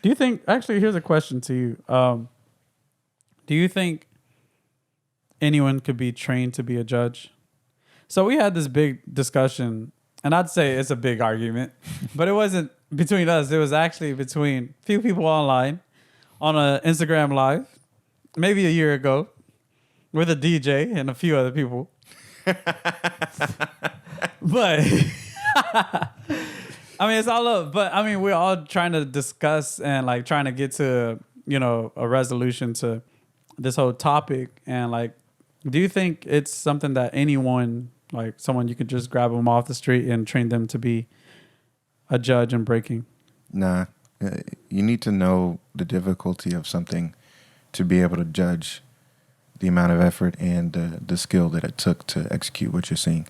Do you think? Actually, here's a question to you. Do you think anyone could be trained to be a judge? So we had this big discussion, and I'd say it's a big argument, but it wasn't between us. It was actually between a few people online on an Instagram live, maybe a year ago, with a DJ and a few other people. But I mean, it's all up. But I mean, we're all trying to discuss and like trying to get to, a resolution to this whole topic. And like, do you think it's something that anyone, like someone you could just grab them off the street and train them to be a judge in breaking? Nah. You need to know the difficulty of something to be able to judge the amount of effort and the skill that it took to execute what you're seeing.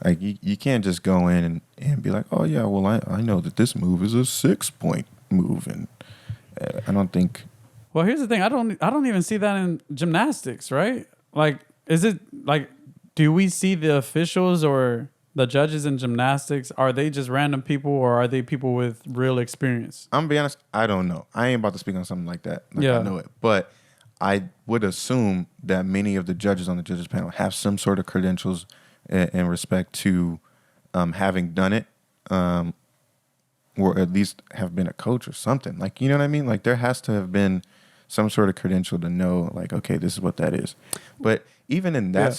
Like you can't just go in and be like, oh yeah, well I know that this move is a 6-point move, and I don't think. Well, here's the thing. I don't even see that in gymnastics, right? Like, is it like, do we see the officials or the judges in gymnastics? Are they just random people, or are they people with real experience? I'm gonna be honest, I don't know. I ain't about to speak on something like that. Yeah. I know it, but I would assume that many of the judges on the judges panel have some sort of credentials in respect to having done it, or at least have been a coach or something. Like, you know what I mean? Like, there has to have been some sort of credential to know, like, okay, this is what that is. But even in that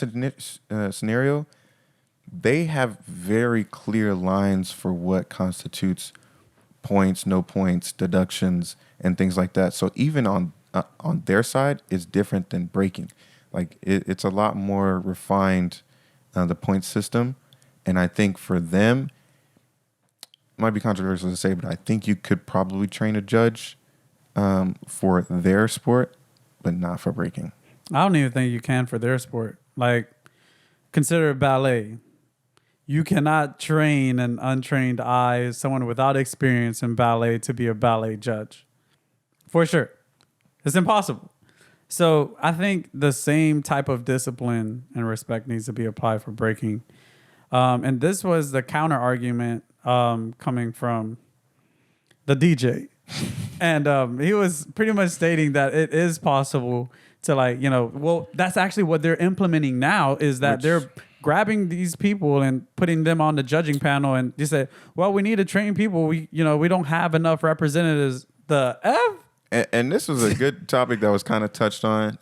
scenario, they have very clear lines for what constitutes points, no points, deductions, and things like that. So even on their side, it's different than breaking. Like, it's a lot more refined, the point system. And I think for them, it might be controversial to say, but I think you could probably train a judge for their sport, but not for breaking. I don't even think you can for their sport. Like, consider ballet. You cannot train an untrained eye, someone without experience in ballet, to be a ballet judge. For sure. It's impossible. So I think the same type of discipline and respect needs to be applied for breaking. And this was the counter argument coming from the DJ. And he was pretty much stating that it is possible to, like, well, that's actually what they're implementing now, is that they're grabbing these people and putting them on the judging panel. And you say, well, we need to train people. We don't have enough representatives. The F? And this was a good topic that was kind of touched on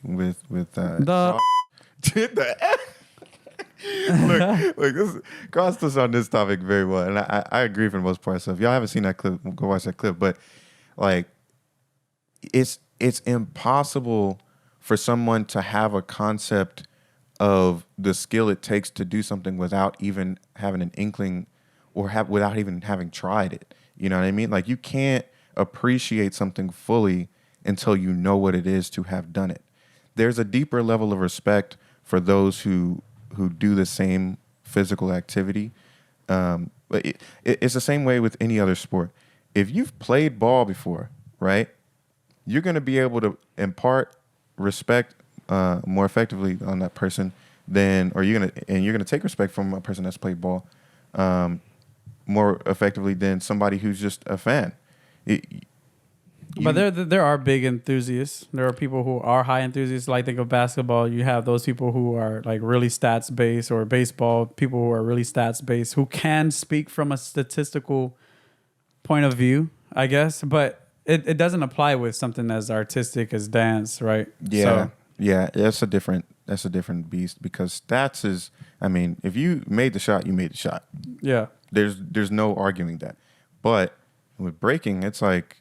with the look, this crossed us on this topic very well, and I agree for the most part. So if y'all haven't seen that clip, go watch that clip. But like, it's impossible for someone to have a concept of the skill it takes to do something without even having an inkling, or without even having tried it. You know what I mean? Like, you can't appreciate something fully until you know what it is to have done it. There's a deeper level of respect for those who do the same physical activity. But it's the same way with any other sport. If you've played ball before, right, you're going to be able to impart respect more effectively on that person you're going to take respect from a person that's played ball more effectively than somebody who's just a fan. But there are big enthusiasts. There are people who are high enthusiasts. Like, think of basketball. You have those people who are like really stats based, or baseball, people who are really stats based, who can speak from a statistical point of view, I guess. But it doesn't apply with something as artistic as dance, right? Yeah. Yeah, that's a different beast, because stats is, I mean, if you made the shot, you made the shot. Yeah. There's no arguing that. But with breaking, it's like,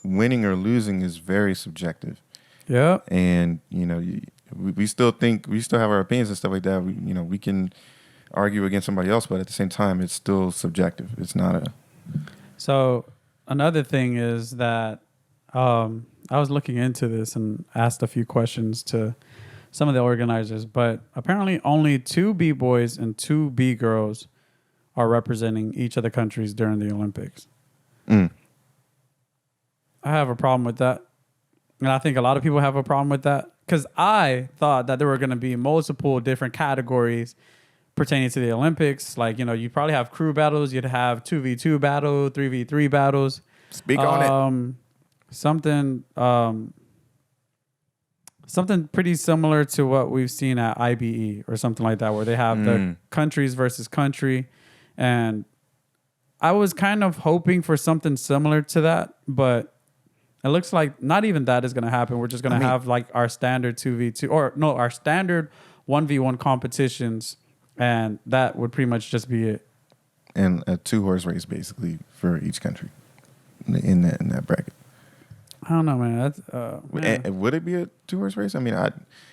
winning or losing is very subjective. Yeah. And, we still have our opinions and stuff like that. We can argue against somebody else, but at the same time, it's still subjective. It's not a. So another thing is that I was looking into this and asked a few questions to some of the organizers, but apparently only 2 B-boys and 2 B-girls are representing each of the countries during the Olympics. I have a problem with that. And I think a lot of people have a problem with that, because I thought that there were going to be multiple different categories pertaining to the Olympics. Like, you probably have crew battles. You'd have 2v2 battle, 3v3 battles. Speak on it. Something pretty similar to what we've seen at IBE or something like that, where they have the countries versus country. And I was kind of hoping for something similar to that, but it looks like not even that is going to happen. We're just going to have like our standard 2v2 or no, our standard 1v1 competitions. And that would pretty much just be it. And a 2-horse race basically for each country in that bracket. I don't know, man. That's, And would it be a 2-horse race? I mean,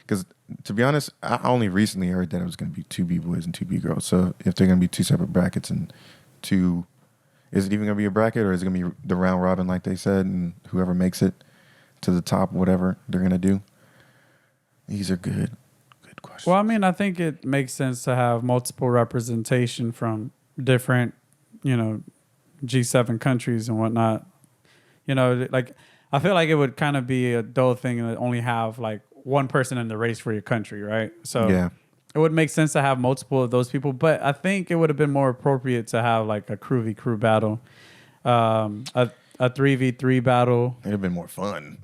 because to be honest, I only recently heard that it was going to be 2B boys and 2B girls. So if they're going to be 2 separate brackets and 2, is it even going to be a bracket or is it going to be the round robin like they said and whoever makes it to the top, whatever they're going to do? These are good questions. Well, I mean, I think it makes sense to have multiple representation from different, G7 countries and whatnot. Like I feel like it would kind of be a dull thing to only have like one person in the race for your country, right? So yeah. It would make sense to have multiple of those people, but I think it would have been more appropriate to have like a crew v crew battle, a 3v3 battle. It'd have been more fun.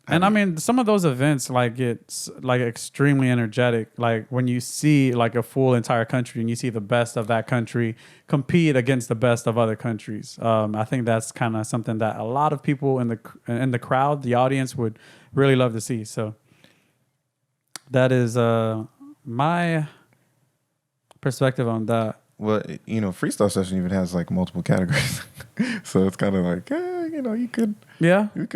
I mean, some of those events, like it's like extremely energetic. Like when you see like a full entire country and you see the best of that country compete against the best of other countries. I think that's kind of something that a lot of people in the crowd, the audience, would really love to see. So that is my perspective on that. Well, freestyle session even has like multiple categories, so it's kind of like, you could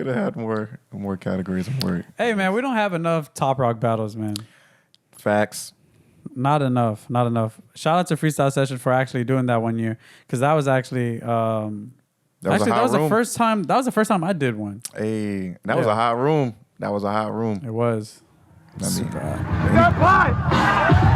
have had more categories of work. Hey man, we don't have enough Top Rock battles, man. Facts. Not enough. Shout out to Freestyle Session for actually doing that one year, because that was actually that was the first time. That was the first time I did one. Hey, that was a hot room. That was a hot room. It was. I mean, We got 5.